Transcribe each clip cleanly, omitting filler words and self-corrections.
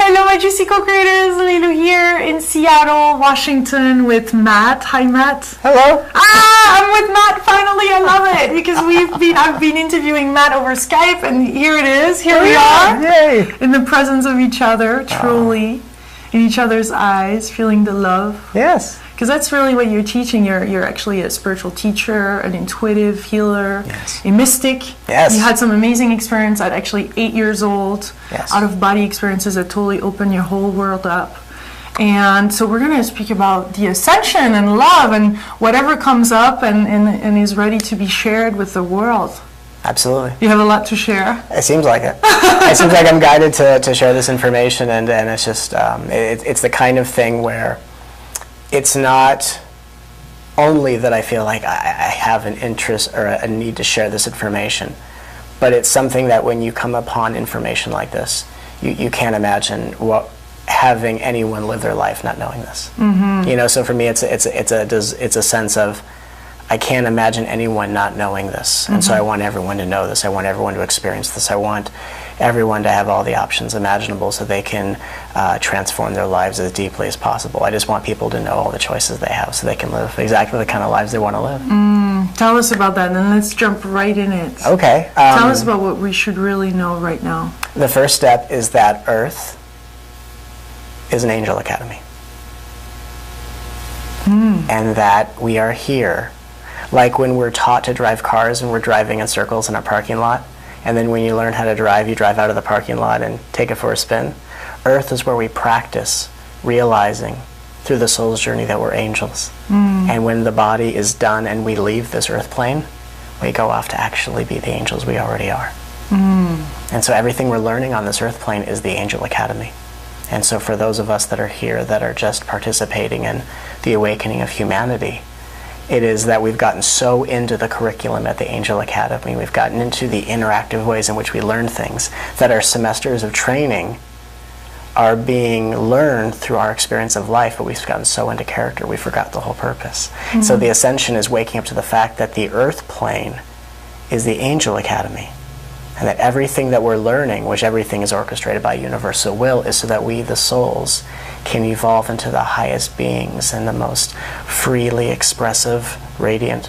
Hello, my Juicy Co-Creators. Lilu here in Seattle, Washington with Matt. Hi, Matt. Hello. I'm with Matt finally. I love it because I've been interviewing Matt over Skype, and here it is. Here we are. Yay. In the presence of each other, truly, in each other's eyes, feeling the love. Yes. Because that's really what you're teaching. You're actually a spiritual teacher, an intuitive healer, a mystic. Yes. You had some amazing experience at actually 8 years old, out-of-body experiences that totally opened your whole world up. And so we're going to speak about the ascension and love and whatever comes up and is ready to be shared with the world. Absolutely. You have a lot to share. It seems like it. It seems like I'm guided to share this information, and it's just, it's the kind of thing where it's not only that I feel like I have an interest or a need to share this information, but it's something that when you come upon information like this, you can't imagine having anyone live their life not knowing this. Mm-hmm. You know, so for me, it's a sense of I can't imagine anyone not knowing this, and so I want everyone to know this. I want everyone to experience this. I want everyone to have all the options imaginable so they can transform their lives as deeply as possible. I just want people to know all the choices they have so they can live exactly the kind of lives they want to live. Tell us about that, and let's jump right in it. Okay. Tell us about what we should really know right now. The first step is that Earth is an angel academy. And that we are here. Like when we're taught to drive cars and we're driving in circles in a parking lot, and then when you learn how to drive, you drive out of the parking lot and take it for a spin. Earth is where we practice realizing through the soul's journey that we're angels. And when the body is done and we leave this earth plane, we go off to actually be the angels we already are. And so everything we're learning on this earth plane is the Angel Academy. And so for those of us that are here that are just participating in the awakening of humanity, it is that we've gotten so into the curriculum at the Angel Academy, we've gotten into the interactive ways in which we learn things, that our semesters of training are being learned through our experience of life, but we've gotten so into character we forgot the whole purpose. So the Ascension is waking up to the fact that the earth plane is the Angel Academy, and that everything that we're learning, which everything is orchestrated by universal will, is so that we, the souls, can evolve into the highest beings and the most freely expressive, radiant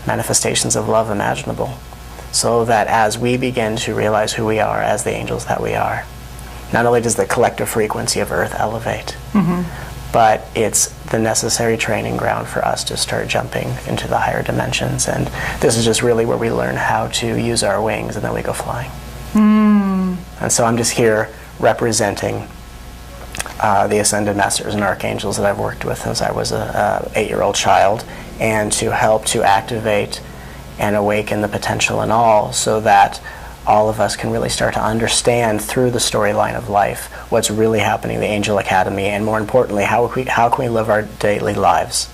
manifestations of love imaginable. So that as we begin to realize who we are as the angels that we are, not only does the collective frequency of Earth elevate, but it's the necessary training ground for us to start jumping into the higher dimensions. And this is just really where we learn how to use our wings, and then we go flying. And so I'm just here representing the Ascended Masters and Archangels that I've worked with since I was a 8-year-old child, and to help to activate and awaken the potential in all, so that all of us can really start to understand through the storyline of life what's really happening in the Angel Academy, and more importantly, how can we live our daily lives,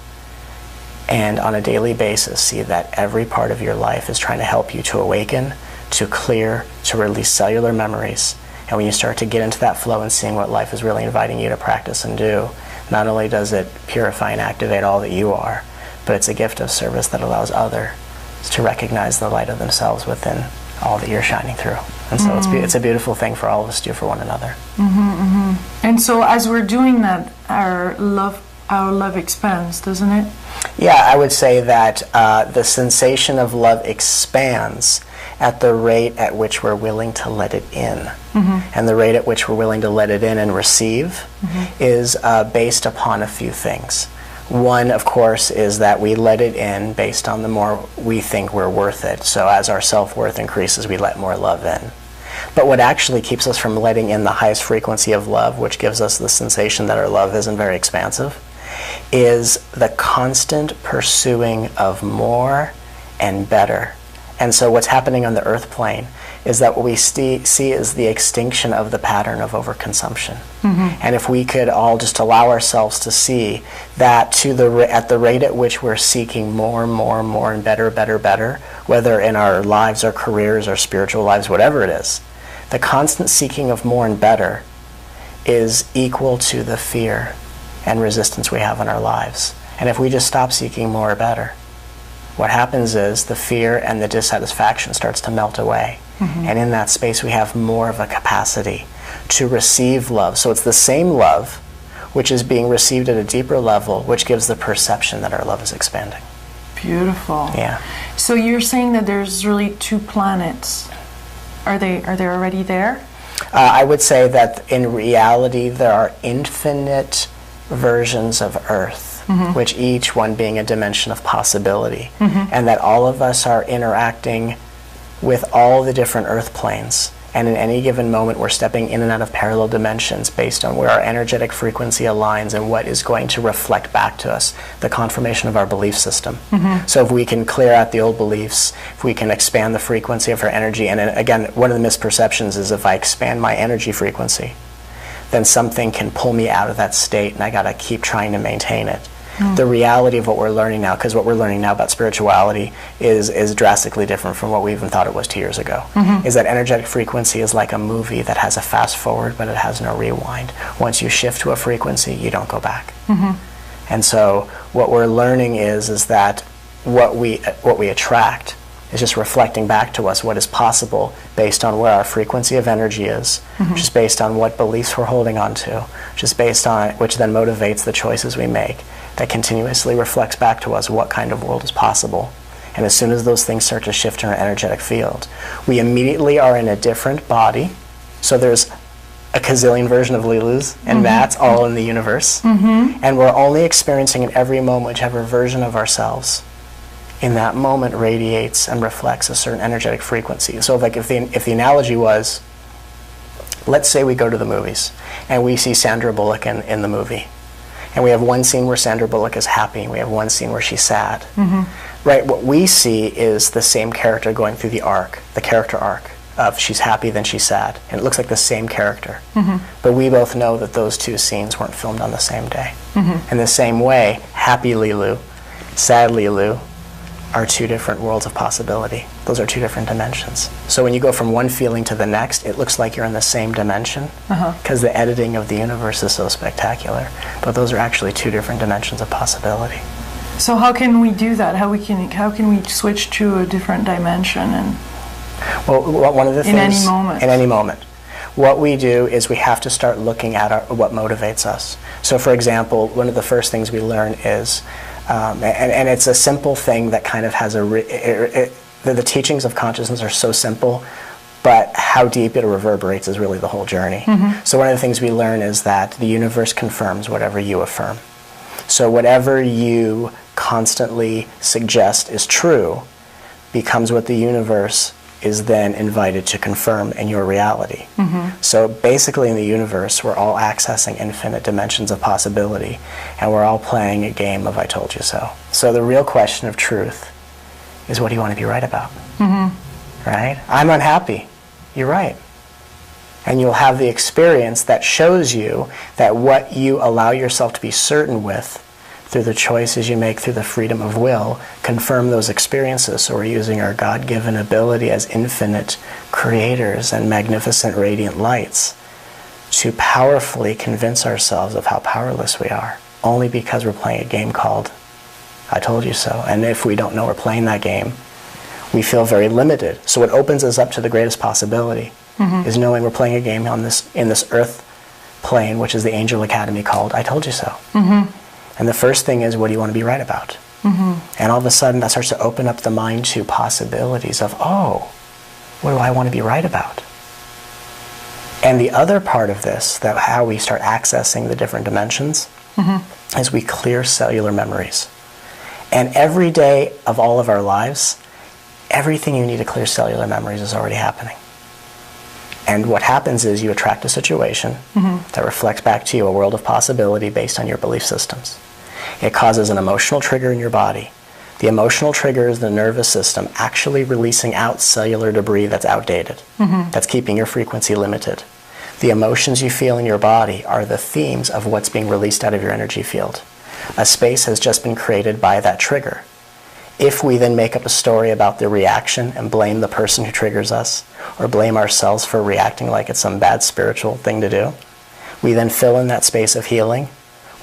and on a daily basis see that every part of your life is trying to help you to awaken, to clear, to release cellular memories. And when you start to get into that flow and seeing what life is really inviting you to practice and do, not only does it purify and activate all that you are, but it's a gift of service that allows others to recognize the light of themselves within all that you're shining through. And so it's a beautiful thing for all of us to do for one another. And so as we're doing that, our love expands, doesn't it? Yeah, I would say that the sensation of love expands at the rate at which we're willing to let it in. And the rate at which we're willing to let it in and receive is based upon a few things. One, of course, is that we let it in based on the more we think we're worth it. So as our self-worth increases, we let more love in. But what actually keeps us from letting in the highest frequency of love, which gives us the sensation that our love isn't very expansive, is the constant pursuing of more and better. And so what's happening on the earth plane is that what we see is the extinction of the pattern of overconsumption. And if we could all just allow ourselves to see that at the rate at which we're seeking more and more and more and better, whether in our lives, our careers, our spiritual lives, whatever it is, the constant seeking of more and better is equal to the fear and resistance we have in our lives. And if we just stop seeking more or better, what happens is the fear and the dissatisfaction starts to melt away. And in that space, we have more of a capacity to receive love. So it's the same love, which is being received at a deeper level, which gives the perception that our love is expanding. Beautiful. Yeah. So you're saying that there's really 2 planets. Are they already there? I would say that in reality, there are infinite versions of Earth, which each one being a dimension of possibility, and that all of us are interacting with all the different Earth planes. And in any given moment, we're stepping in and out of parallel dimensions based on where our energetic frequency aligns and what is going to reflect back to us, the confirmation of our belief system. So if we can clear out the old beliefs, if we can expand the frequency of our energy, and again, one of the misperceptions is if I expand my energy frequency, then something can pull me out of that state and I gotta keep trying to maintain it. The reality of what we're learning now, because what we're learning now about spirituality is drastically different from what we even thought it was 2 years ago, is that energetic frequency is like a movie that has a fast forward, but it has no rewind. Once you shift to a frequency, you don't go back. And so what we're learning is that what we attract is just reflecting back to us what is possible based on where our frequency of energy is, which is based on what beliefs we're holding on to, which then motivates the choices we make, that continuously reflects back to us what kind of world is possible. And as soon as those things start to shift in our energetic field, we immediately are in a different body. So there's a gazillion version of Lilus and Matts all in the universe. And we're only experiencing in every moment whichever version of ourselves in that moment radiates and reflects a certain energetic frequency. So like if the analogy was, let's say we go to the movies and we see Sandra Bullock in the movie. And we have one scene where Sandra Bullock is happy, and we have one scene where she's sad. Right? What we see is the same character going through the character arc of she's happy, then she's sad. And it looks like the same character. But we both know that those 2 scenes weren't filmed on the same day. In the same way, happy Lilu, sad Lilu are 2 different worlds of possibility. Those are 2 different dimensions. So when you go from one feeling to the next, it looks like you're in the same dimension because the editing of the universe is so spectacular. But those are actually 2 different dimensions of possibility. So how can we do that? How can we switch to a different dimension? And well, one of the things... In any moment. What we do is we have to start looking at what motivates us. So for example, one of the first things we learn is, and it's a simple thing that kind of has the teachings of consciousness are so simple, but how deep it reverberates is really the whole journey. So one of the things we learn is that the universe confirms whatever you affirm. So whatever you constantly suggest is true becomes what the universe is then invited to confirm in your reality. So basically in the universe, we're all accessing infinite dimensions of possibility, and we're all playing a game of I told you so. So the real question of truth is, what do you want to be right about? Right? I'm unhappy. You're right. And you'll have the experience that shows you that what you allow yourself to be certain with through the choices you make, through the freedom of will, confirm those experiences. So we're using our God-given ability as infinite creators and magnificent radiant lights to powerfully convince ourselves of how powerless we are, only because we're playing a game called I told you so. And if we don't know we're playing that game, we feel very limited. So what opens us up to the greatest possibility is knowing we're playing a game in this earth plane, which is the Angel Academy, called I told you so. And the first thing is, what do you want to be right about? And all of a sudden, that starts to open up the mind to possibilities of, oh, what do I want to be right about? And the other part of this, that how we start accessing the different dimensions, is we clear cellular memories. And every day of all of our lives, everything you need to clear cellular memories is already happening. And what happens is you attract a situation that reflects back to you a world of possibility based on your belief systems. It causes an emotional trigger in your body. The emotional trigger is the nervous system actually releasing out cellular debris that's outdated, that's keeping your frequency limited. The emotions you feel in your body are the themes of what's being released out of your energy field. A space has just been created by that trigger. If we then make up a story about the reaction and blame the person who triggers us, or blame ourselves for reacting like it's some bad spiritual thing to do, we then fill in that space of healing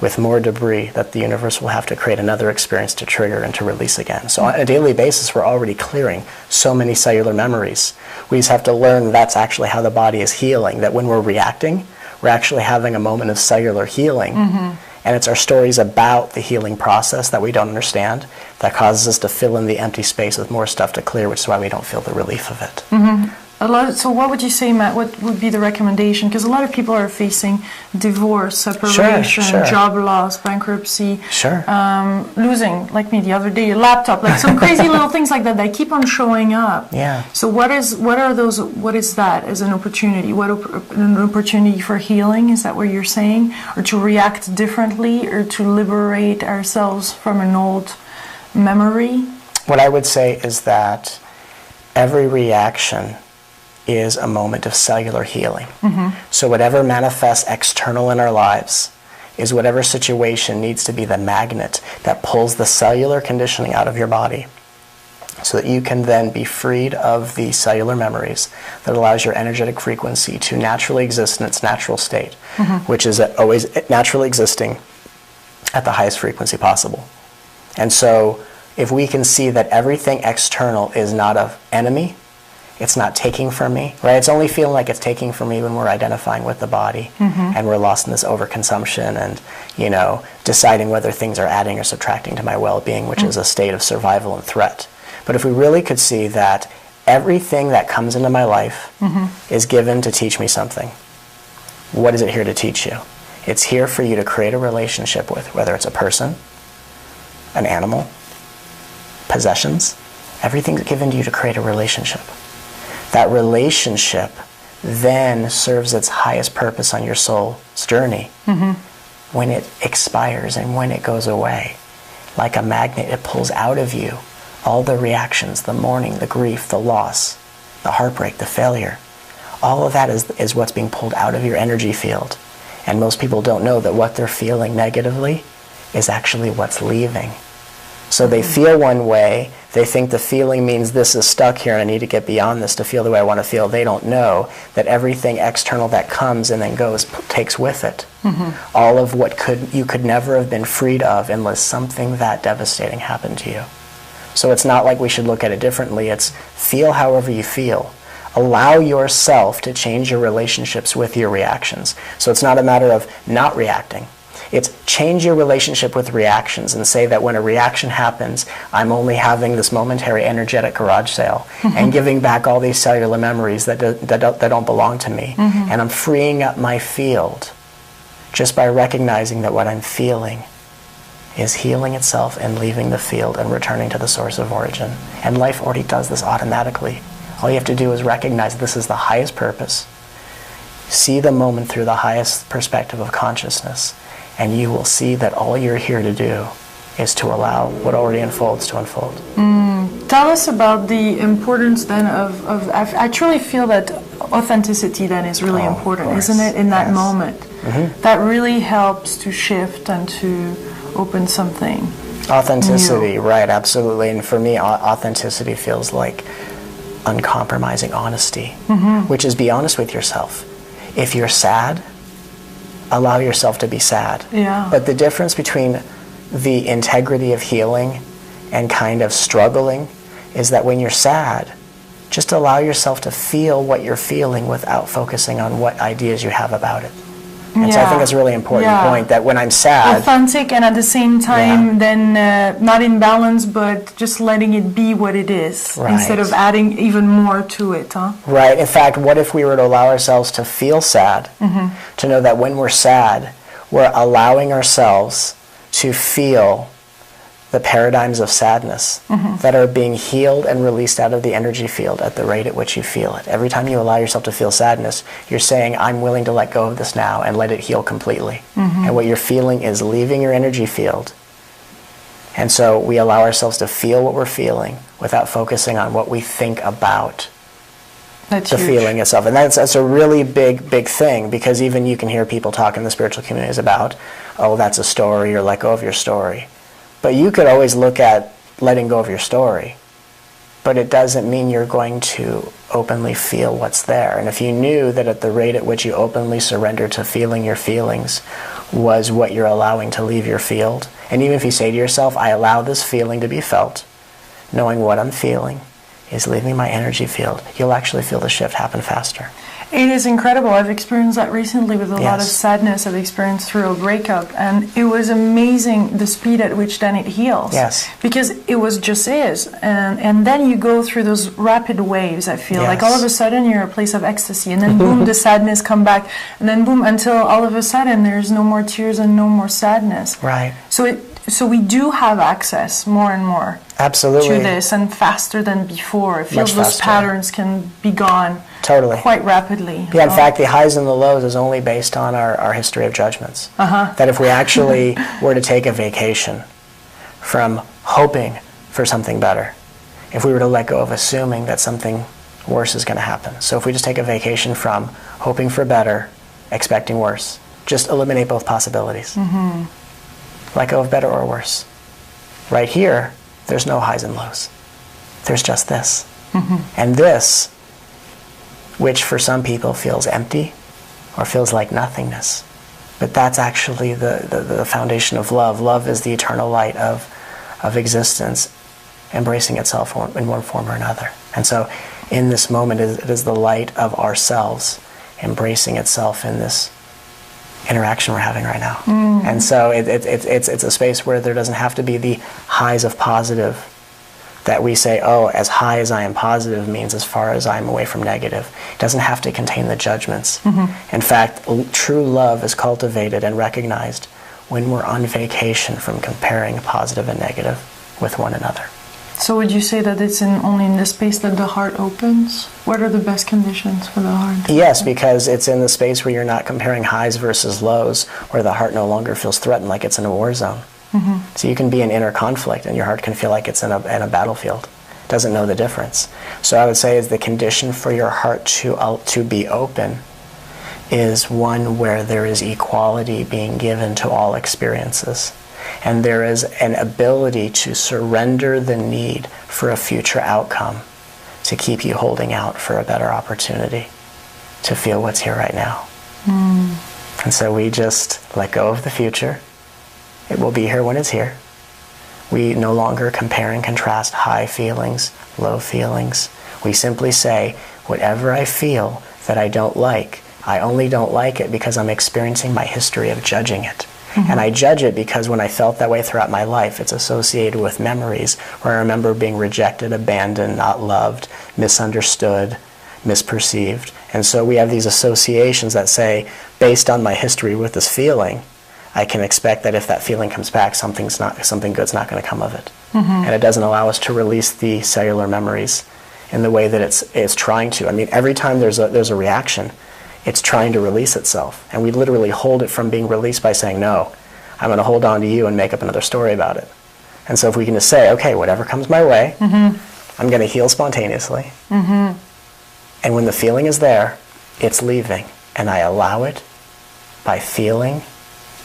with more debris that the universe will have to create another experience to trigger and to release again. So on a daily basis, we're already clearing so many cellular memories. We just have to learn that's actually how the body is healing, that when we're reacting, we're actually having a moment of cellular healing. And it's our stories about the healing process that we don't understand that causes us to fill in the empty space with more stuff to clear, which is why we don't feel the relief of it. So what would you say, Matt, what would be the recommendation? Because a lot of people are facing divorce, separation, job loss, bankruptcy, losing, like me the other day, a laptop, like some crazy little things like that keep on showing up. So what is that as an opportunity? An opportunity for healing? Is that what you're saying? Or to react differently, or to liberate ourselves from an old memory? What I would say is that every reaction is a moment of cellular healing. So whatever manifests external in our lives is whatever situation needs to be the magnet that pulls the cellular conditioning out of your body, so that you can then be freed of the cellular memories that allows your energetic frequency to naturally exist in its natural state, which is always naturally existing at the highest frequency possible. And so if we can see that everything external is not an enemy, it's not taking from me, right? It's only feeling like it's taking from me when we're identifying with the body and we're lost in this overconsumption and, deciding whether things are adding or subtracting to my well-being, which is a state of survival and threat. But if we really could see that everything that comes into my life is given to teach me something, what is it here to teach you? It's here for you to create a relationship with, whether it's a person, an animal, possessions. Everything's given to you to create a relationship. That relationship then serves its highest purpose on your soul's journey when it expires and when it goes away. Like a magnet, it pulls out of you all the reactions, the mourning, the grief, the loss, the heartbreak, the failure. All of that is what's being pulled out of your energy field. And most people don't know that what they're feeling negatively is actually what's leaving. So they feel one way, they think the feeling means this is stuck here and I need to get beyond this to feel the way I want to feel. They don't know that everything external that comes and then goes takes with it all of what you could never have been freed of unless something that devastating happened to you. So it's not like we should look at it differently. It's feel however you feel. Allow yourself to change your relationships with your reactions. So it's not a matter of not reacting. It's change your relationship with reactions and say that when a reaction happens, I'm only having this momentary energetic garage sale and giving back all these cellular memories that don't belong to me. And I'm freeing up my field just by recognizing that what I'm feeling is healing itself and leaving the field and returning to the source of origin. And life already does this automatically. All you have to do is recognize this is the highest purpose. See the moment through the highest perspective of consciousness. And you will see that all you're here to do is to allow what already unfolds to unfold. Tell us about the importance then of I truly feel that authenticity then is really important, isn't it, in that moment? That really helps to shift and to open something. Authenticity, right, absolutely. And for me, authenticity feels like uncompromising honesty, which is be honest with yourself. If you're sad, allow yourself to be sad. But the difference between the integrity of healing and kind of struggling is that when you're sad, just allow yourself to feel what you're feeling without focusing on what ideas you have about it. And so I think that's a really important point, that when I'm sad... Authentic and at the same time then not in balance, but just letting it be what it is instead of adding even more to it. Right. In fact, what if we were to allow ourselves to feel sad, to know that when we're sad, we're allowing ourselves to feel the paradigms of sadness that are being healed and released out of the energy field at the rate at which you feel it. Every time you allow yourself to feel sadness, you're saying, I'm willing to let go of this now and let it heal completely. And what you're feeling is leaving your energy field. And so we allow ourselves to feel what we're feeling without focusing on what we think about the feeling itself. And that's a really big thing, because even you can hear people talk in the spiritual communities about, oh, that's a story, or let go of your story. But you could always look at letting go of your story, but it doesn't mean you're going to openly feel what's there. And if you knew that at the rate at which you openly surrender to feeling your feelings was what you're allowing to leave your field. And even if you say to yourself, I allow this feeling to be felt, knowing what I'm feeling is leaving my energy field, you'll actually feel the shift happen faster. It is incredible. I've experienced that recently with a lot of sadness I've experienced through a breakup, and it was amazing the speed at which then it heals. Yes. Because it was just is. And then you go through those rapid waves, I feel. Like all of a sudden you're in a place of ecstasy, and then boom, the sadness come back, and then boom, until all of a sudden there's no more tears and no more sadness. Right. So we do have access more and more absolutely to this, and faster than before. It feels Much those faster. patterns can be gone totally quite rapidly. Yeah, in fact, the highs and the lows is only based on our history of judgments. That if we actually were to take a vacation from hoping for something better, if we were to let go of assuming that something worse is going to happen. So if we just take a vacation from hoping for better, expecting worse, just eliminate both possibilities. Let go of better or worse. Right here, there's no highs and lows. There's just this. And this, which for some people feels empty or feels like nothingness, but that's actually the foundation of love. Love is the eternal light of existence, embracing itself in one form or another. And so in this moment, it is the light of ourselves embracing itself in this interaction we're having right now. And so it's a space where there doesn't have to be the highs of positive that we say, oh, as high as I am positive means as far as I'm away from negative. It doesn't have to contain the judgments. In fact, true love is cultivated and recognized when we're on vacation from comparing positive and negative with one another. So would you say that it's only in this space that the heart opens? What are the best conditions for the heart? Yes, because it's in the space where you're not comparing highs versus lows, where the heart no longer feels threatened like it's in a war zone. So you can be in inner conflict and your heart can feel like it's in a battlefield. It doesn't know the difference. So I would say is the condition for your heart to be open is one where there is equality being given to all experiences. And there is an ability to surrender the need for a future outcome to keep you holding out for a better opportunity to feel what's here right now. And so we just let go of the future. It will be here when it's here. We no longer compare and contrast high feelings, low feelings. We simply say, whatever I feel that I don't like, I only don't like it because I'm experiencing my history of judging it. And I judge it because when I felt that way throughout my life, it's associated with memories where I remember being rejected, abandoned, not loved, misunderstood, misperceived. And so we have these associations that say, based on my history with this feeling, I can expect that if that feeling comes back, something good's not going to come of it. And it doesn't allow us to release the cellular memories in the way that it's trying to. I mean, every time there's a reaction, it's trying to release itself. And we literally hold it from being released by saying, no, I'm going to hold on to you and make up another story about it. And so if we can just say, okay, whatever comes my way, I'm going to heal spontaneously. And when the feeling is there, it's leaving. And I allow it by feeling,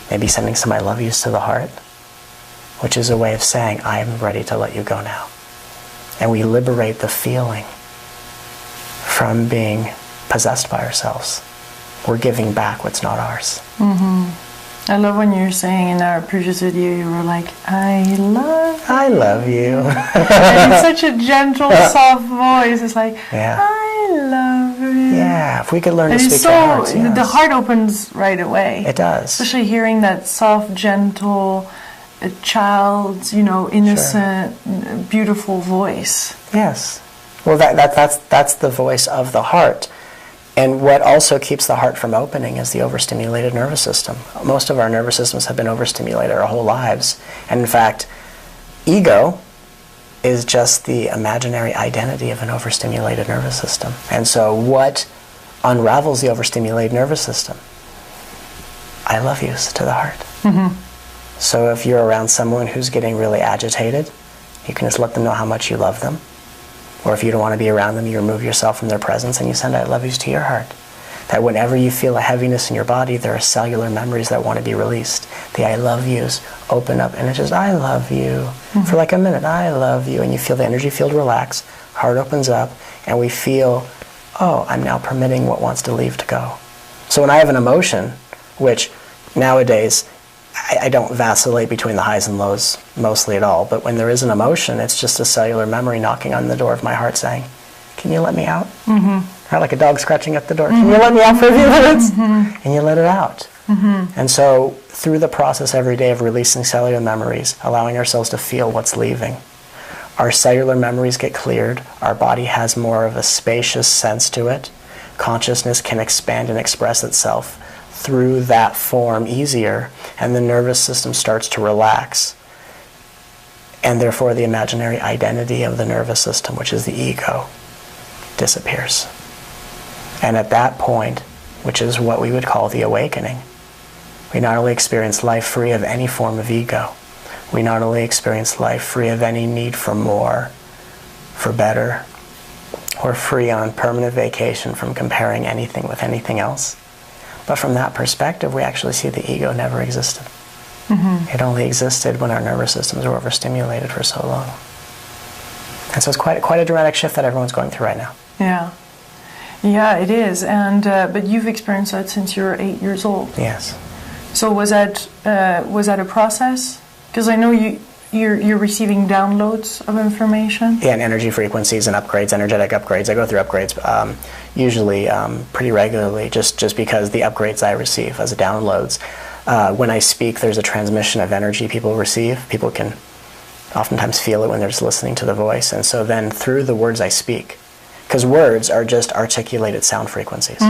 maybe sending some I love yous to the heart, which is a way of saying, I'm ready to let you go now. And we liberate the feeling from being possessed by ourselves. We're giving back what's not ours. I love when you're saying in our previous video, you were like, I love you. And it's such a gentle, soft voice. It's like, I love you. Yeah, if we could learn to speak so, to our hearts, yes. The heart opens right away. It does. Especially hearing that soft, gentle, child's, innocent, beautiful voice. Yes. Well, that's the voice of the heart. And what also keeps the heart from opening is the overstimulated nervous system. Most of our nervous systems have been overstimulated our whole lives. And in fact, ego is just the imaginary identity of an overstimulated nervous system. And so what unravels the overstimulated nervous system? I love yous to the heart. So if you're around someone who's getting really agitated, you can just let them know how much you love them. Or if you don't want to be around them, you remove yourself from their presence and you send I love yous to your heart. That whenever you feel a heaviness in your body, there are cellular memories that want to be released. The I love yous open up and it's just I love you. For like a minute, I love you. And you feel the energy field relax, heart opens up, and we feel, oh, I'm now permitting what wants to leave to go. So when I have an emotion, which Nowadays, I don't vacillate between the highs and lows mostly at all, but when there is an emotion, it's just a cellular memory knocking on the door of my heart saying, can you let me out? Or like a dog scratching at the door, can you let me out for a few minutes? And you let it out. And so through the process every day of releasing cellular memories, allowing ourselves to feel what's leaving, our cellular memories get cleared, our body has more of a spacious sense to it, consciousness can expand and express itself through that form easier, and the nervous system starts to relax. And therefore the imaginary identity of the nervous system, which is the ego, disappears. And at that point, which is what we would call the awakening, we not only experience life free of any form of ego, we not only experience life free of any need for more, for better, or free on permanent vacation from comparing anything with anything else, but from that perspective, we actually see the ego never existed. It only existed when our nervous systems were overstimulated for so long. And so it's quite a dramatic shift that everyone's going through right now. Yeah. Yeah, it is. And but you've experienced that since you were 8 years old. Yes. So was that a process? Because I know you're receiving downloads of information. Yeah, and energy frequencies and upgrades, energetic upgrades. I go through upgrades usually pretty regularly, just because the upgrades I receive as downloads. When I speak, there's a transmission of energy people receive. People can oftentimes feel it when they're just listening to the voice. And so then through the words I speak, because words are just articulated sound frequencies.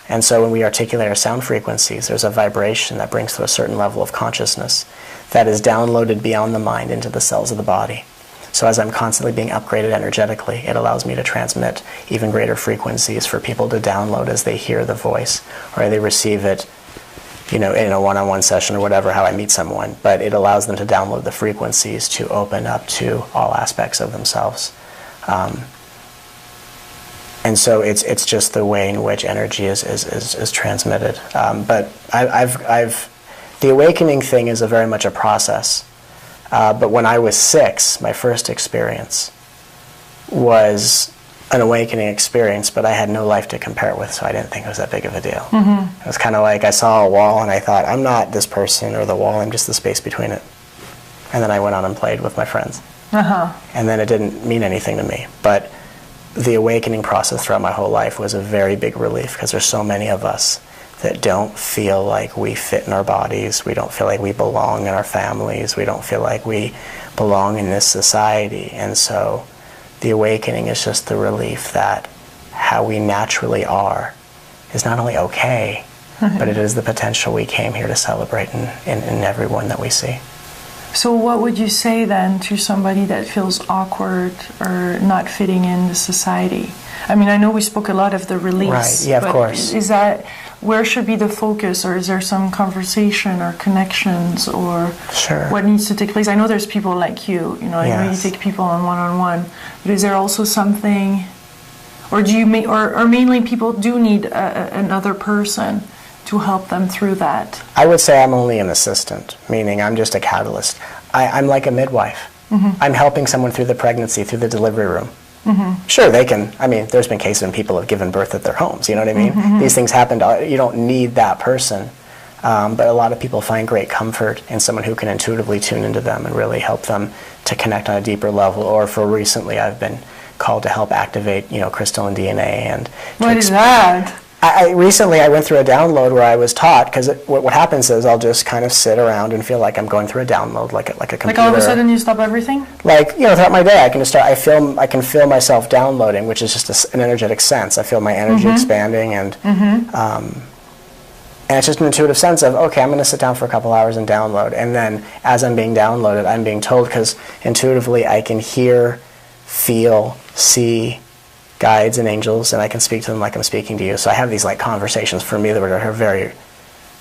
And so when we articulate our sound frequencies, there's a vibration that brings to a certain level of consciousness that is downloaded beyond the mind into the cells of the body. So as I'm constantly being upgraded energetically, it allows me to transmit even greater frequencies for people to download as they hear the voice or they receive it, you know, in a one-on-one session or whatever, how I meet someone. But it allows them to download the frequencies to open up to all aspects of themselves. And so it's just the way in which energy is transmitted. But the awakening thing is very much a process. But when I was 6, my first experience was an awakening experience, but I had no life to compare it with, so I didn't think it was that big of a deal. It was kind of like I saw a wall and I thought, I'm not this person or the wall, I'm just the space between it. And then I went on and played with my friends. And then it didn't mean anything to me. But the awakening process throughout my whole life was a very big relief, because there's so many of us that don't feel like we fit in our bodies, we don't feel like we belong in our families, we don't feel like we belong in this society. And so the awakening is just the relief that how we naturally are is not only okay, but it is the potential we came here to celebrate in everyone that we see. So what would you say then to somebody that feels awkward or not fitting in the society? I mean, I know we spoke a lot of the release. Right, yeah, of course. Is that, where should be the focus, or is there some conversation or connections, or what needs to take place? I know there's people like you, you know, I know you take people on one-on-one, but is there also something, or do you, or mainly people do need another person to help them through that? I would say I'm only an assistant, meaning I'm just a catalyst. I'm like a midwife. I'm helping someone through the pregnancy, through the delivery room. Sure, they can, I mean, there's been cases when people have given birth at their homes, you know what I mean? These things happen, you don't need that person. But a lot of people find great comfort in someone who can intuitively tune into them and really help them to connect on a deeper level. Or for recently, I've been called to help activate, you know, crystalline DNA. And what is that? Recently I went through a download where I was taught, because what happens is I'll just kind of sit around and feel like I'm going through a download, like a computer. Like all of a sudden you stop everything? Like, you know, throughout my day I can feel myself downloading, which is just an energetic sense. I feel my energy expanding, and it's just an intuitive sense of, okay, I'm going to sit down for a couple hours and download. And then as I'm being downloaded, I'm being told, because intuitively I can hear, feel, see guides and angels, and I can speak to them like I'm speaking to you. So I have these like conversations for me that are very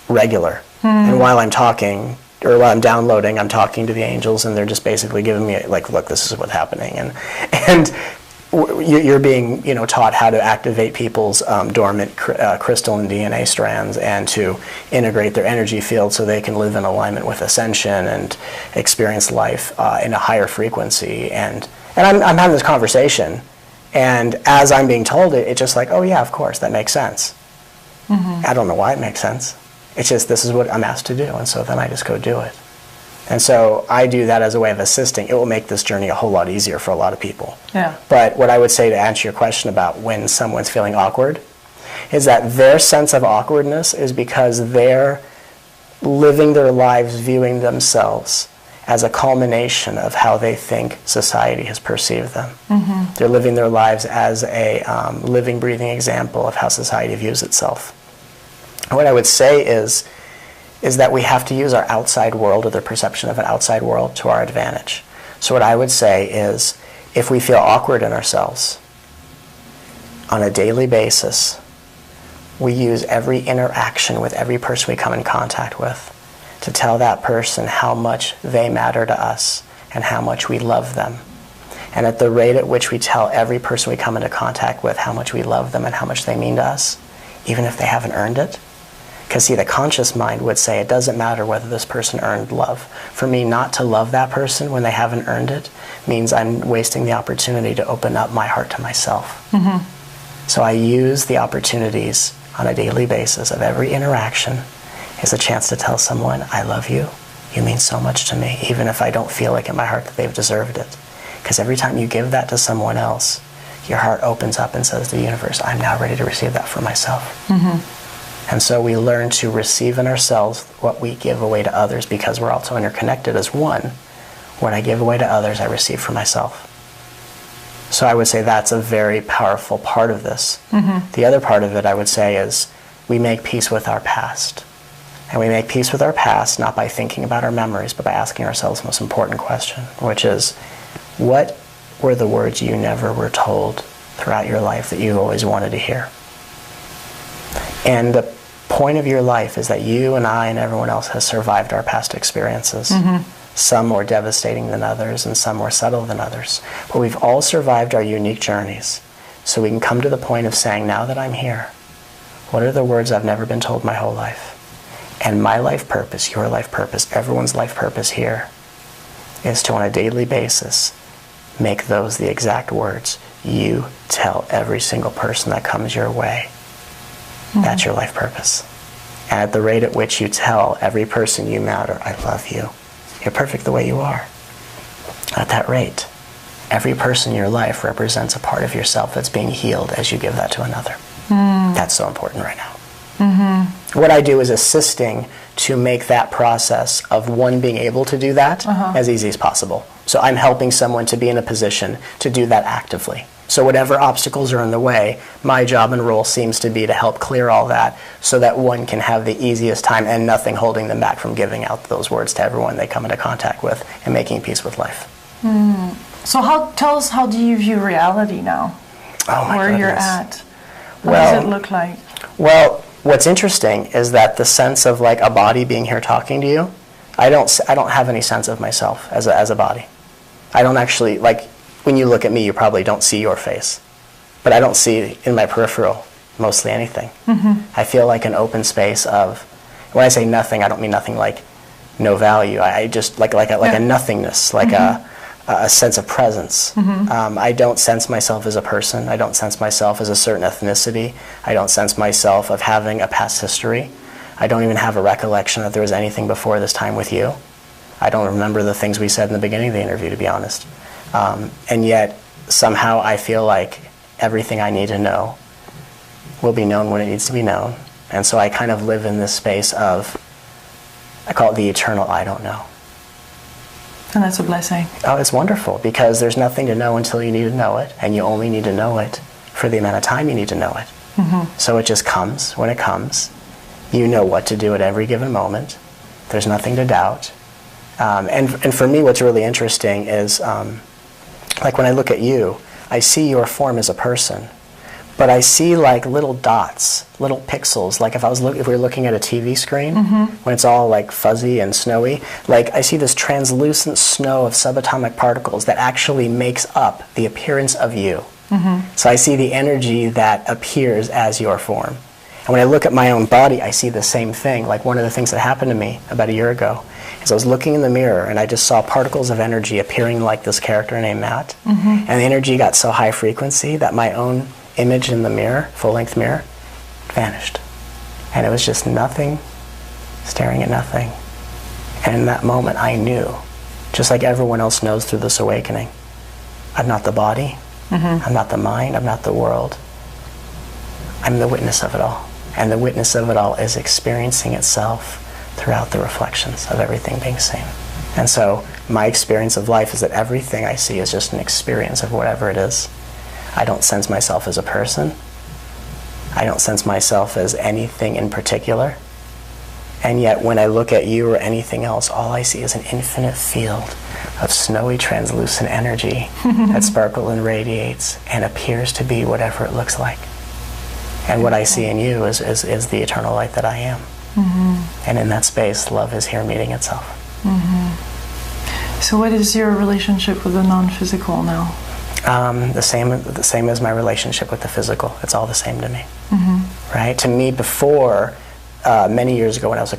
regular. And while I'm talking, or while I'm downloading, I'm talking to the angels, and they're just basically giving me like, look, this is what's happening. And you're being, you know, taught how to activate people's dormant crystalline DNA strands and to integrate their energy field so they can live in alignment with ascension and experience life in a higher frequency. And I'm having this conversation. And as I'm being told it, it's just like, oh yeah, of course, that makes sense. I don't know why it makes sense. It's just, this is what I'm asked to do, and so then I just go do it. And so I do that as a way of assisting. It will make this journey a whole lot easier for a lot of people. Yeah. But what I would say to answer your question about when someone's feeling awkward is that their sense of awkwardness is because they're living their lives viewing themselves as a culmination of how they think society has perceived them. Mm-hmm. They're living their lives as a living, breathing example of how society views itself. What I would say is that we have to use our outside world, or their perception of an outside world, to our advantage. So what I would say is, if we feel awkward in ourselves on a daily basis, we use every interaction with every person we come in contact with to tell that person how much they matter to us and how much we love them. And at the rate at which we tell every person we come into contact with how much we love them and how much they mean to us, even if they haven't earned it. Because see, the conscious mind would say it doesn't matter whether this person earned love. For me, not to love that person when they haven't earned it means I'm wasting the opportunity to open up my heart to myself. Mm-hmm. So I use the opportunities on a daily basis of every interaction as a chance to tell someone, I love you. You mean so much to me, even if I don't feel like in my heart that they've deserved it. Because every time you give that to someone else, your heart opens up and says to the universe, I'm now ready to receive that for myself. Mm-hmm. And so we learn to receive in ourselves what we give away to others, because we're also interconnected as one. What I give away to others, I receive for myself. So I would say that's a very powerful part of this. Mm-hmm. The other part of it, I would say, is we make peace with our past. And we make peace with our past not by thinking about our memories, but by asking ourselves the most important question, which is, what were the words you never were told throughout your life that you always wanted to hear? And the point of your life is that you and I and everyone else has survived our past experiences. Mm-hmm. Some more devastating than others, and some more subtle than others. But we've all survived our unique journeys. So we can come to the point of saying, now that I'm here, what are the words I've never been told my whole life? And my life purpose, your life purpose, everyone's life purpose here is to, on a daily basis, make those the exact words you tell every single person that comes your way. Mm-hmm. That's your life purpose. And at the rate at which you tell every person you matter, I love you. You're perfect the way you are. At that rate, every person in your life represents a part of yourself that's being healed as you give that to another. Mm. That's so important right now. Mm-hmm. What I do is assisting to make that process of one being able to do that as easy as possible. So I'm helping someone to be in a position to do that actively. So whatever obstacles are in the way, my job and role seems to be to help clear all that so that one can have the easiest time and nothing holding them back from giving out those words to everyone they come into contact with and making peace with life. Mm. So tell us, how do you view reality now? Oh my Where goodness. You're at? What does it look like? Well, what's interesting is that the sense of like a body being here talking to you, I don't have any sense of myself as a body. I don't actually, like, when you look at me, you probably don't see your face. But I don't see in my peripheral mostly anything. Mm-hmm. I feel like an open space of, when I say nothing, I don't mean nothing like no value. I just like a nothingness, like a sense of presence. Mm-hmm. I don't sense myself as a person. I don't sense myself as a certain ethnicity. I don't sense myself of having a past history. I don't even have a recollection that there was anything before this time with you. I don't remember the things we said in the beginning of the interview, to be honest. And yet, somehow I feel like everything I need to know will be known when it needs to be known. And so I kind of live in this space of, I call it the eternal I don't know. And that's a blessing. Oh, it's wonderful, because there's nothing to know until you need to know it, and you only need to know it for the amount of time you need to know it. Mm-hmm. So it just comes when it comes. You know what to do at every given moment. There's nothing to doubt. And for me, what's really interesting is, like when I look at you, I see your form as a person, but I see like little dots, little pixels. Like if we were looking at a TV screen, when it's all like fuzzy and snowy, like I see this translucent snow of subatomic particles that actually makes up the appearance of you. So I see the energy that appears as your form. And when I look at my own body, I see the same thing. Like one of the things that happened to me about a year ago is I was looking in the mirror and I just saw particles of energy appearing like this character named Matt. And the energy got so high frequency that my own image in the mirror, full-length mirror, vanished. And it was just nothing staring at nothing. And in that moment, I knew, just like everyone else knows through this awakening, I'm not the body, I'm not the mind, I'm not the world. I'm the witness of it all. And the witness of it all is experiencing itself throughout the reflections of everything being seen. And so my experience of life is that everything I see is just an experience of whatever it is. I don't sense myself as a person. I don't sense myself as anything in particular. And yet when I look at you or anything else, all I see is an infinite field of snowy, translucent energy that sparkles and radiates and appears to be whatever it looks like. And what I see in you is the eternal light that I am. And in that space, love is here meeting itself. So what is your relationship with the non-physical now? The same as my relationship with the physical. It's all the same to me. Right? To me, before, many years ago when I was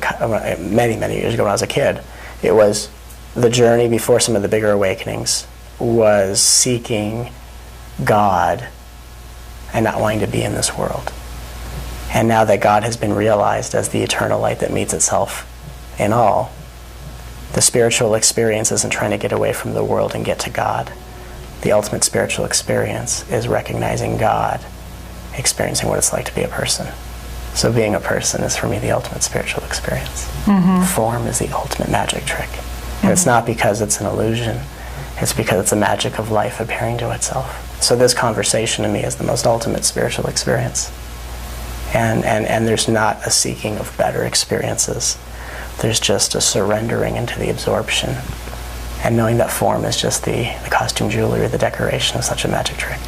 many years ago when I was a kid, it was the journey before some of the bigger awakenings was seeking God and not wanting to be in this world. And now that God has been realized as the eternal light that meets itself in all, the spiritual experience isn't trying to get away from the world and get to God. The ultimate spiritual experience is recognizing God, experiencing what it's like to be a person. So being a person is for me the ultimate spiritual experience. Form is the ultimate magic trick. And it's not because it's an illusion, it's because it's the magic of life appearing to itself. So this conversation to me is the most ultimate spiritual experience. And there's not a seeking of better experiences. There's just a surrendering into the absorption and knowing that form is just the costume jewelry, the decoration of such a magic trick.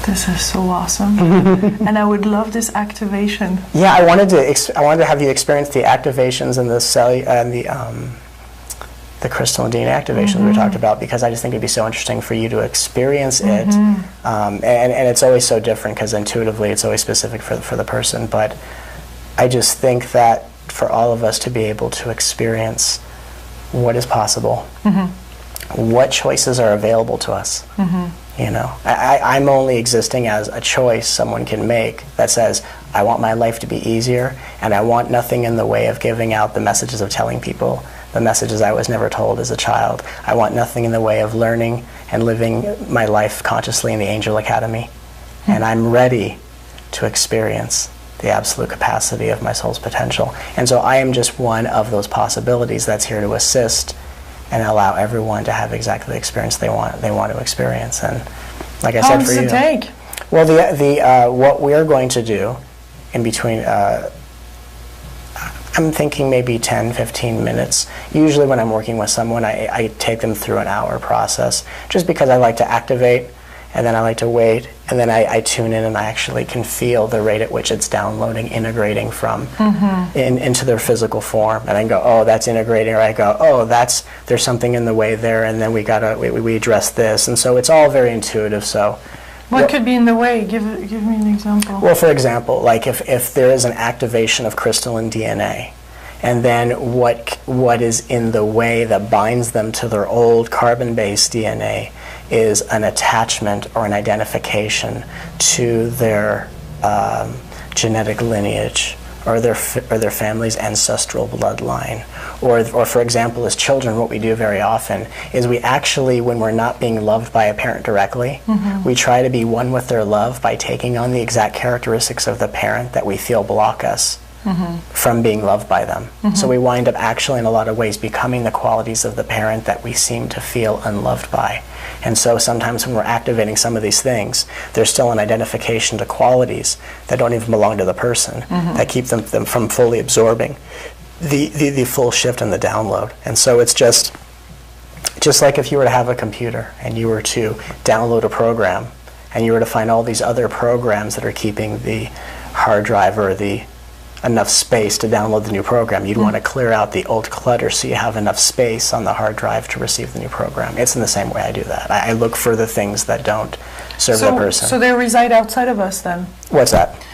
This is so awesome. And I would love this activation. Yeah, I wanted to have you experience the activations and the crystal and DNA activations we talked about, because I just think it'd be so interesting for you to experience it. And it's always so different because intuitively it's always specific for the person. But I just think that for all of us to be able to experience what is possible, what choices are available to us. You know, I'm only existing as a choice someone can make that says, I want my life to be easier, and I want nothing in the way of giving out the messages of telling people the messages I was never told as a child. I want nothing in the way of learning and living my life consciously in the Angel Academy. And I'm ready to experience the absolute capacity of my soul's potential. And so I am just one of those possibilities that's here to assist and allow everyone to have exactly the experience they want to experience. And like I said, for you, how long does it take? Well, what we're going to do in between, I'm thinking maybe 10, 15 minutes. Usually when I'm working with someone, I take them through an hour process, just because I like to activate, and then I like to wait, and then I tune in and I actually can feel the rate at which it's downloading, integrating from into their physical form. And I can go, oh, that's integrating, or I go, oh, there's something in the way there, and then we address this. And so it's all very intuitive. So what could be in the way? Give me an example. Well, for example, like if there is an activation of crystalline DNA, and then what is in the way that binds them to their old carbon-based DNA is an attachment or an identification to their genetic lineage or their family's ancestral bloodline. Or for example, as children, what we do very often is we actually, when we're not being loved by a parent directly, we try to be one with their love by taking on the exact characteristics of the parent that we feel block us from being loved by them. So we wind up actually in a lot of ways becoming the qualities of the parent that we seem to feel unloved by. And so sometimes when we're activating some of these things, there's still an identification to qualities that don't even belong to the person, that keep them from fully absorbing the full shift and the download. And so it's just like if you were to have a computer and you were to download a program and you were to find all these other programs that are keeping the hard drive or enough space to download the new program. You'd want to clear out the old clutter so you have enough space on the hard drive to receive the new program. It's in the same way I do that. I look for the things that don't serve the person. So they reside outside of us then? What's that?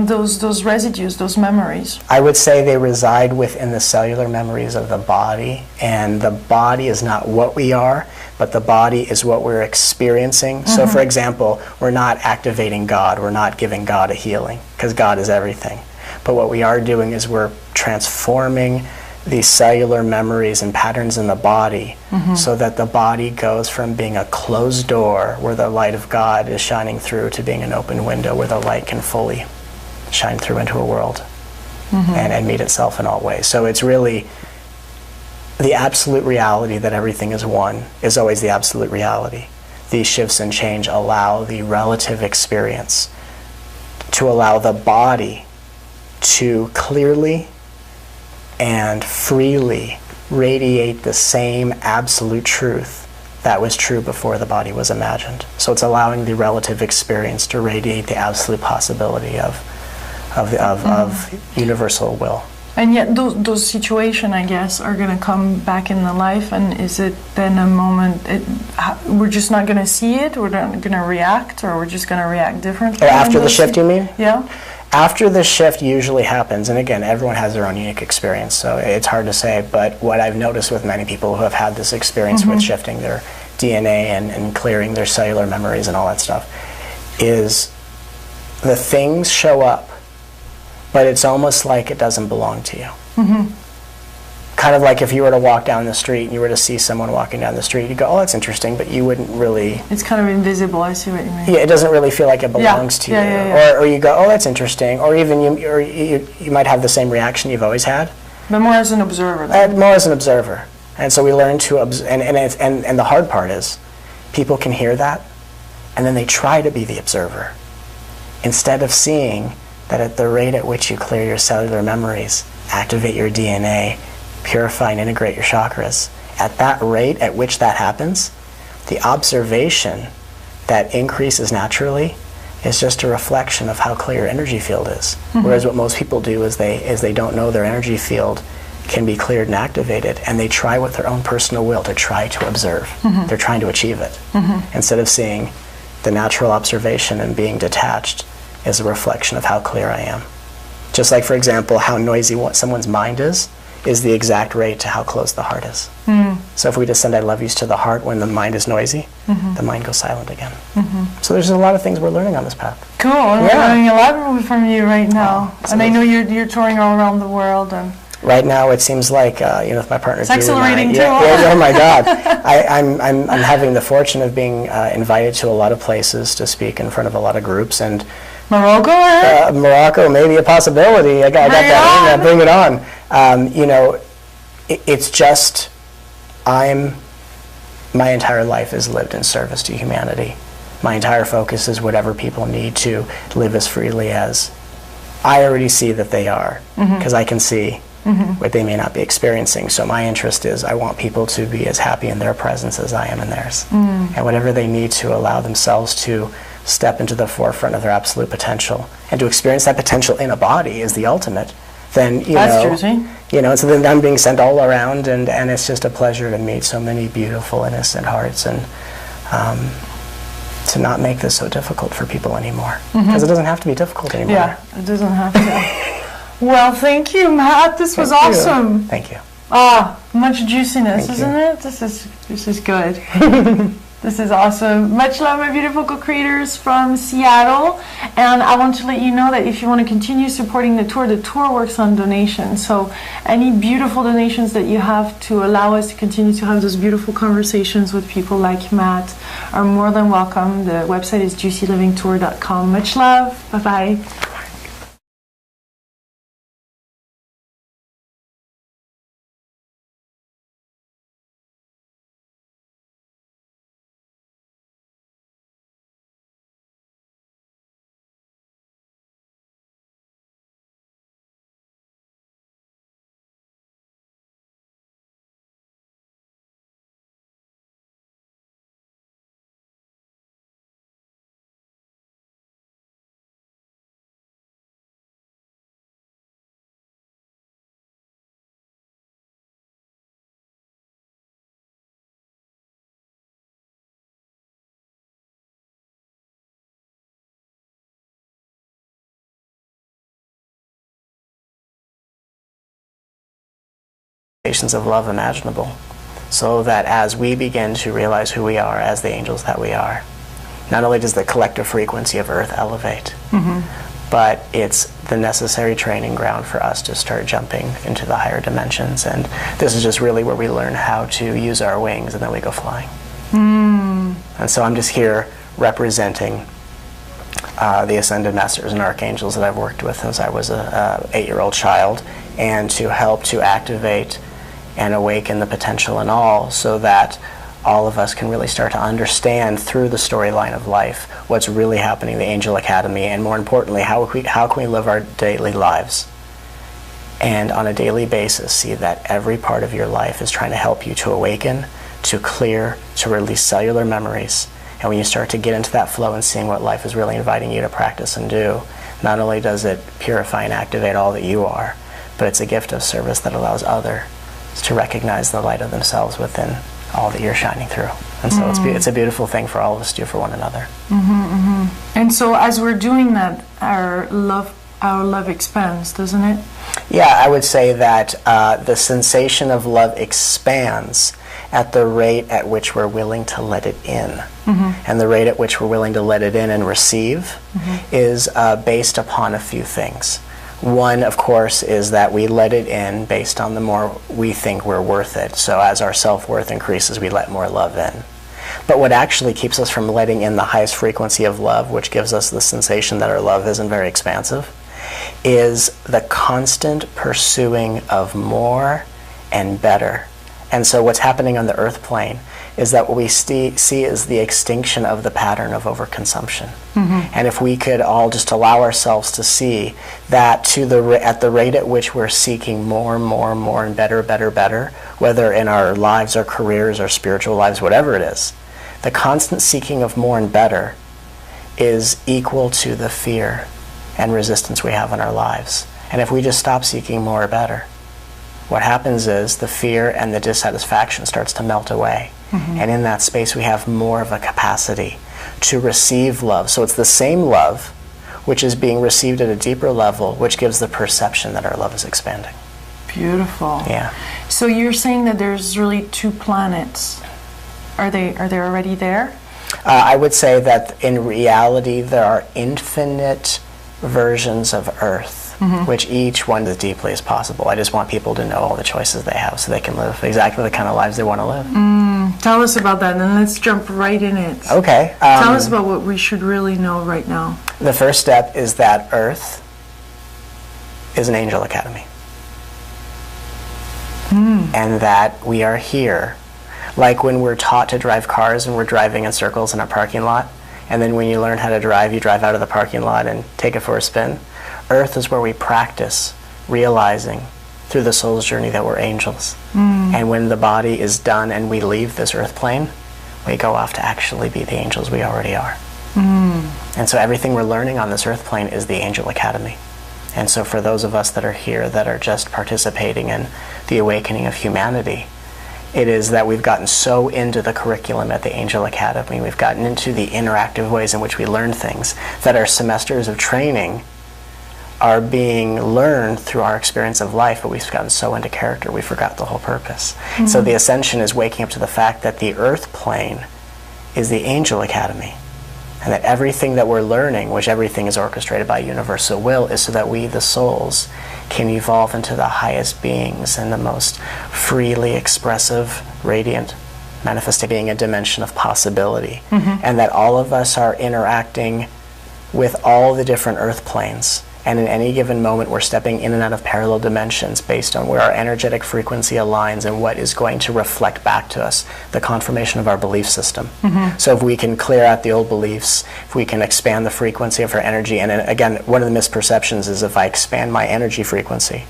Those residues, those memories. I would say they reside within the cellular memories of the body, and the body is not what we are, but the body is what we're experiencing. So for example, we're not activating God, we're not giving God a healing, because God is everything. But what we are doing is we're transforming these cellular memories and patterns in the body so that the body goes from being a closed door where the light of God is shining through to being an open window where the light can fully shine through into a world and meet itself in all ways. So it's really the absolute reality that everything is one is always the absolute reality. These shifts and change allow the relative experience to allow the body to clearly and freely radiate the same absolute truth that was true before the body was imagined. So it's allowing the relative experience to radiate the absolute possibility of universal will. And yet those situations, I guess, are going to come back in the life, and is it then a moment, we're just not going to see it, we're not going to react, or we're just going to react differently? Or after the shift, you mean? Yeah. After the shift usually happens, and again, everyone has their own unique experience, so it's hard to say, but what I've noticed with many people who have had this experience with shifting their DNA and clearing their cellular memories and all that stuff, is the things show up, but it's almost like it doesn't belong to you. Kind of like if you were to walk down the street and you were to see someone walking down the street, you go, oh, that's interesting, but you wouldn't really... It's kind of invisible, I see what you mean. Yeah, it doesn't really feel like it belongs to you. Or you go, oh, that's interesting, or even you might have the same reaction you've always had. But more as an observer. More as an observer. And so we learn to observe, and the hard part is, people can hear that, and then they try to be the observer, instead of seeing that at the rate at which you clear your cellular memories, activate your DNA, purify and integrate your chakras, at that rate at which that happens, the observation that increases naturally is just a reflection of how clear your energy field is. Whereas what most people do is they don't know their energy field can be cleared and activated, and they try with their own personal will to try to observe. They're trying to achieve it. Instead of seeing the natural observation and being detached is a reflection of how clear I am. Just like, for example, how noisy someone's mind is the exact rate to how close the heart is. So if we just send I love yous to the heart when the mind is noisy, the mind goes silent again. So there's a lot of things we're learning on this path. Cool. I'm learning a lot from you right now. And I know you're touring all around the world. And right now it seems like, with my partner it's accelerating too. Oh my God. I'm having the fortune of being invited to a lot of places to speak in front of a lot of groups. And Morocco? Morocco may be a possibility. I got that. Bring it on. It's just, my entire life is lived in service to humanity. My entire focus is whatever people need to live as freely as I already see that they are, because I can see what they may not be experiencing. So my interest is I want people to be as happy in their presence as I am in theirs. And whatever they need to allow themselves to step into the forefront of their absolute potential and to experience that potential in a body is the ultimate. Then and so then I'm being sent all around, and it's just a pleasure to meet so many beautiful, innocent hearts, and to not make this so difficult for people anymore, because it doesn't have to be difficult anymore. Yeah, it doesn't have to. Well, thank you, Matt. This was awesome. Thank you. Much juiciness, isn't it? This is good. This is awesome. Much love, my beautiful co-creators from Seattle. And I want to let you know that if you want to continue supporting the tour works on donations. So any beautiful donations that you have to allow us to continue to have those beautiful conversations with people like Matt are more than welcome. The website is juicylivingtour.com. Much love. Bye-bye. Of love imaginable, so that as we begin to realize who we are as the angels that we are, not only does the collective frequency of Earth elevate, but it's the necessary training ground for us to start jumping into the higher dimensions. And this is just really where we learn how to use our wings, and then we go flying. And so I'm just here representing the ascended masters and archangels that I've worked with since I was a 8-year-old child, and to help to activate and awaken the potential in all, so that all of us can really start to understand through the storyline of life what's really happening in the Angel Academy, and more importantly, how can we live our daily lives, and on a daily basis see that every part of your life is trying to help you to awaken, to clear, to release cellular memories. And when you start to get into that flow and seeing what life is really inviting you to practice and do, not only does it purify and activate all that you are, but it's a gift of service that allows others to recognize the light of themselves within all that you're shining through. And so it's a beautiful thing for all of us to do for one another. And so as we're doing that, our love expands, doesn't it? Yeah, I would say that the sensation of love expands at the rate at which we're willing to let it in. And the rate at which we're willing to let it in and receive is based upon a few things. One, of course, is that we let it in based on the more we think we're worth it. So as our self-worth increases, we let more love in. But what actually keeps us from letting in the highest frequency of love, which gives us the sensation that our love isn't very expansive, is the constant pursuing of more and better. And so what's happening on the earth plane is that what we see is the extinction of the pattern of overconsumption. And if we could all just allow ourselves to see that at the rate at which we're seeking more and more and more and better, whether in our lives, our careers, our spiritual lives, whatever it is, the constant seeking of more and better is equal to the fear and resistance we have in our lives. And if we just stop seeking more or better, what happens is the fear and the dissatisfaction starts to melt away. And in that space we have more of a capacity to receive love. So it's the same love which is being received at a deeper level, which gives the perception that our love is expanding. Beautiful. Yeah. So you're saying that there's really 2 planets. Are they already there? I would say that in reality there are infinite versions of Earth, which each one as deeply as possible. I just want people to know all the choices they have so they can live exactly the kind of lives they want to live. Tell us about that, and then let's jump right in it. Okay. Tell us about what we should really know right now. The first step is that Earth is an Angel Academy. And that we are here. Like when we're taught to drive cars and we're driving in circles in a parking lot, and then when you learn how to drive, you drive out of the parking lot and take it for a spin. Earth is where we practice realizing through the soul's journey that we're angels. And when the body is done and we leave this earth plane, we go off to actually be the angels we already are. And so everything we're learning on this earth plane is the Angel Academy. And so for those of us that are here that are just participating in the awakening of humanity, it is that we've gotten so into the curriculum at the Angel Academy, we've gotten into the interactive ways in which we learn things, that our semesters of training are being learned through our experience of life, but we've gotten so into character we forgot the whole purpose. So the Ascension is waking up to the fact that the earth plane is the Angel Academy, and that everything that we're learning, which everything is orchestrated by universal will, is so that we, the souls, can evolve into the highest beings and the most freely expressive, radiant manifestation, being a dimension of possibility. And that all of us are interacting with all the different earth planes. And in any given moment, we're stepping in and out of parallel dimensions based on where our energetic frequency aligns and what is going to reflect back to us, the confirmation of our belief system. So if we can clear out the old beliefs, if we can expand the frequency of our energy, and again, one of the misperceptions is if I expand my energy frequency,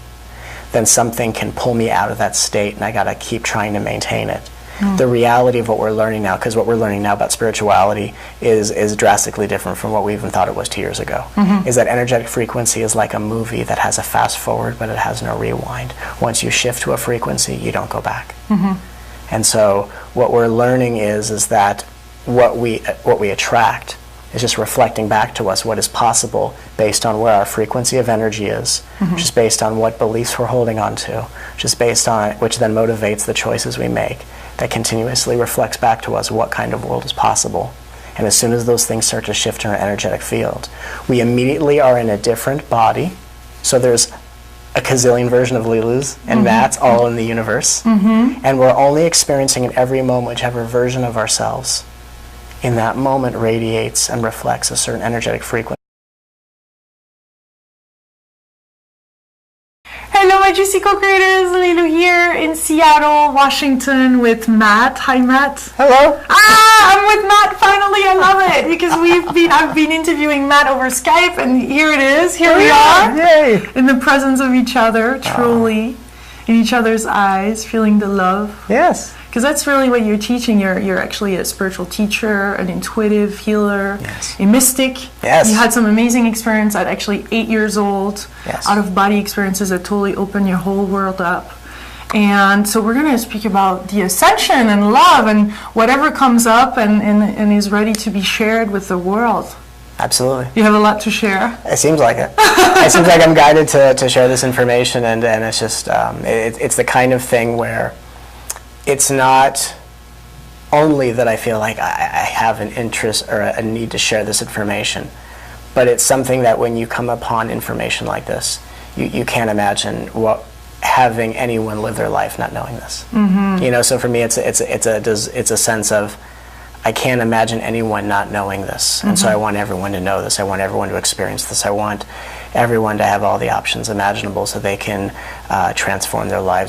then something can pull me out of that state and I gotta keep trying to maintain it. The reality of what we're learning now, because what we're learning now about spirituality is drastically different from what we even thought it was 2 years ago, is that energetic frequency is like a movie that has a fast forward, but it has no rewind. Once you shift to a frequency, you don't go back. And so what we're learning is that what we attract is just reflecting back to us what is possible based on where our frequency of energy is, just based on what beliefs we're holding on to, just based on which then motivates the choices we make, that continuously reflects back to us what kind of world is possible. And as soon as those things start to shift in our energetic field, we immediately are in a different body So there's a gazillion version of Lulus and Matts all in the universe. And we're only experiencing in every moment whichever version of ourselves in that moment radiates and reflects a certain energetic frequency. Hello, my juicy co-creators. Lilu here in Seattle, Washington with Matt. Hi, Matt. Hello. I'm with Matt finally. I love it because I've been interviewing Matt over Skype, and here it is. Here we are. Yay. In the presence of each other, truly, in each other's eyes, feeling the love. Yes. Because that's really what you're teaching. You're actually a spiritual teacher, an intuitive healer, a mystic. Yes. You had some amazing experience at actually 8 years old. Yes. Out-of-body experiences that totally open your whole world up. And so we're going to speak about the ascension and love and whatever comes up and is ready to be shared with the world. Absolutely. You have a lot to share. It seems like it. It seems like I'm guided to share this information, and it's just, it's the kind of thing where it's not only that I feel like I have an interest or a need to share this information, but it's something that when you come upon information like this, you can't imagine having anyone live their life not knowing this. You know, so for me, it's a sense of I can't imagine anyone not knowing this, and so I want everyone to know this. I want everyone to experience this. I want everyone to have all the options imaginable so they can transform their lives